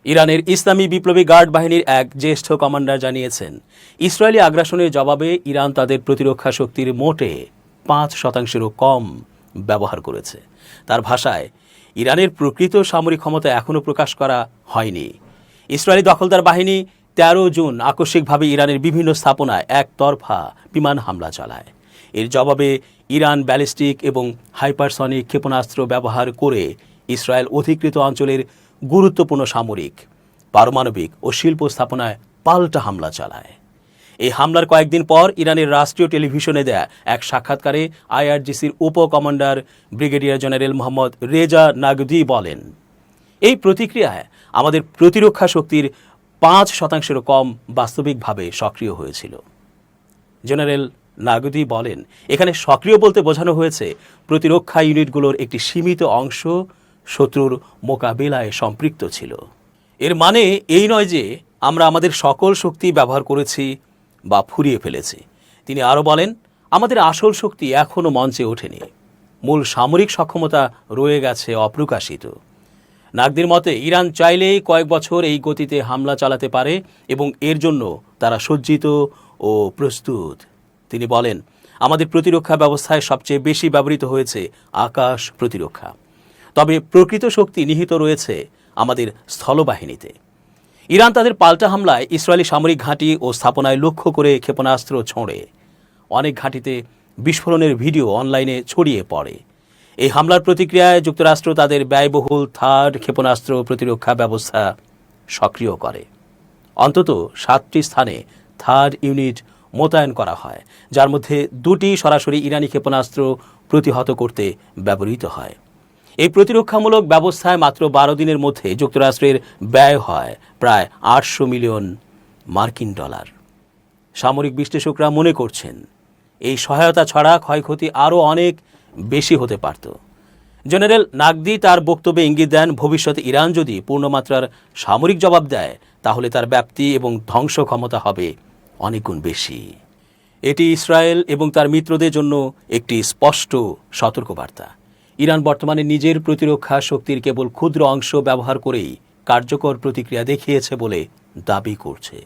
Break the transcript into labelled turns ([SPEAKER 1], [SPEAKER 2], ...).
[SPEAKER 1] ইরানের ইসলামী বিপ্লবী গার্ড বাহিনীর এক জ্যেষ্ঠ কমান্ডার জানিয়েছেন, ইসরায়েলি আগ্রাসনের জবাবে ইরান তাদের প্রতিরক্ষা শক্তির মোটে ৫%-ও কম ব্যবহার করেছে। তার ভাষায়, ইরানের প্রকৃত সামরিক ক্ষমতা এখনও প্রকাশ করা হয়নি। ইসরায়েলি দখলদার বাহিনী ১৩ জুন আকস্মিকভাবে ইরানের বিভিন্ন স্থাপনায় একতরফা বিমান হামলা চালায়। এর জবাবে ইরান ব্যালিস্টিক এবং হাইপারসনিক ক্ষেপণাস্ত্র ব্যবহার করে ইসরায়েল অধিকৃত অঞ্চলের গুরুত্বপূর্ণ সামরিক, পারমাণবিক ও শিল্প স্থাপনায় পাল্টা হামলা চালায়। এই হামলার কয়েকদিন পর ইরানের রাষ্ট্রীয় টেলিভিশনে দেয়া এক সাক্ষাৎকারে আইআরজিসির উপ commander brigadier general Mohammad Reza নাগদি বলেন, এই প্রতিক্রিয়ায় আমাদের প্রতিরক্ষা শক্তির ৫%-ও কম বাস্তবিকভাবে সক্রিয় হয়েছিল। জেনারেল নাগদি বলেন, এখানে সক্রিয় বলতে বোঝানো হয়েছে প্রতিরক্ষা ইউনিটগুলোর একটি সীমিত অংশ শত্রুর মোকাবিলায় সম্পৃক্ত ছিল। এর মানে এই নয় যে আমরা আমাদের সকল শক্তি ব্যবহার করেছি বা ফুরিয়ে ফেলেছি। তিনি আরও বলেন, আমাদের আসল শক্তি এখনও মঞ্চে ওঠেনি, মূল সামরিক সক্ষমতা রয়ে গেছে অপ্রকাশিত। নাগদির মতে, ইরান চাইলেই কয়েক বছর এই গতিতে হামলা চালাতে পারে এবং এর জন্য তারা সজ্জিত ও প্রস্তুত। তিনি বলেন, আমাদের প্রতিরক্ষা ব্যবস্থায় সবচেয়ে বেশি ব্যবহৃত হয়েছে আকাশ প্রতিরক্ষা, তবে প্রকৃত শক্তি নিহিত রয়েছে আমাদের স্থলবাহিনীতে। ইরান তাদের পাল্টা হামলায় ইসরায়েলি সামরিক ঘাঁটি ও স্থাপনায় লক্ষ্য করে ক্ষেপণাস্ত্র ছোঁড়ে। অনেক ঘাঁটিতে বিস্ফোরণের ভিডিও অনলাইনে ছড়িয়ে পড়ে। এই হামলার প্রতিক্রিয়ায় যুক্তরাষ্ট্র তাদের ব্যয়বহুল থার্ড ক্ষেপণাস্ত্র প্রতিরক্ষা ব্যবস্থা সক্রিয় করে। অন্তত 7টি স্থানে থার্ড ইউনিট মোতায়েন করা হয়, যার মধ্যে 2টি সরাসরি ইরানি ক্ষেপণাস্ত্র প্রতিহত করতে ব্যবহৃত হয়। এই প্রতিরক্ষামূলক ব্যবস্থায় মাত্র 12 দিনের মধ্যে যুক্তরাষ্ট্রের ব্যয় হয় প্রায় $800 মিলিয়ন। সামরিক বিশ্লেষকরা মনে করছেন, এই সহায়তা ছাড়া ক্ষয়ক্ষতি আরও অনেক বেশি হতে পারত। জেনারেল নাগদি তার বক্তব্যে ইঙ্গিত দেন, ভবিষ্যতে ইরান যদি পূর্ণমাত্রার সামরিক জবাব দেয়, তাহলে তার ব্যাপ্তি এবং ধ্বংস ক্ষমতা হবে অনেক গুণ বেশি। এটি ইসরায়েল এবং তার মিত্রদের জন্য একটি স্পষ্ট সতর্কবার্তা। ইরান বর্তমানে নিজের প্রতিরক্ষা শক্তির কেবল ক্ষুদ্র অংশ ব্যবহার করেই কার্যকর প্রতিক্রিয়া দেখিয়েছে বলে দাবি করছে।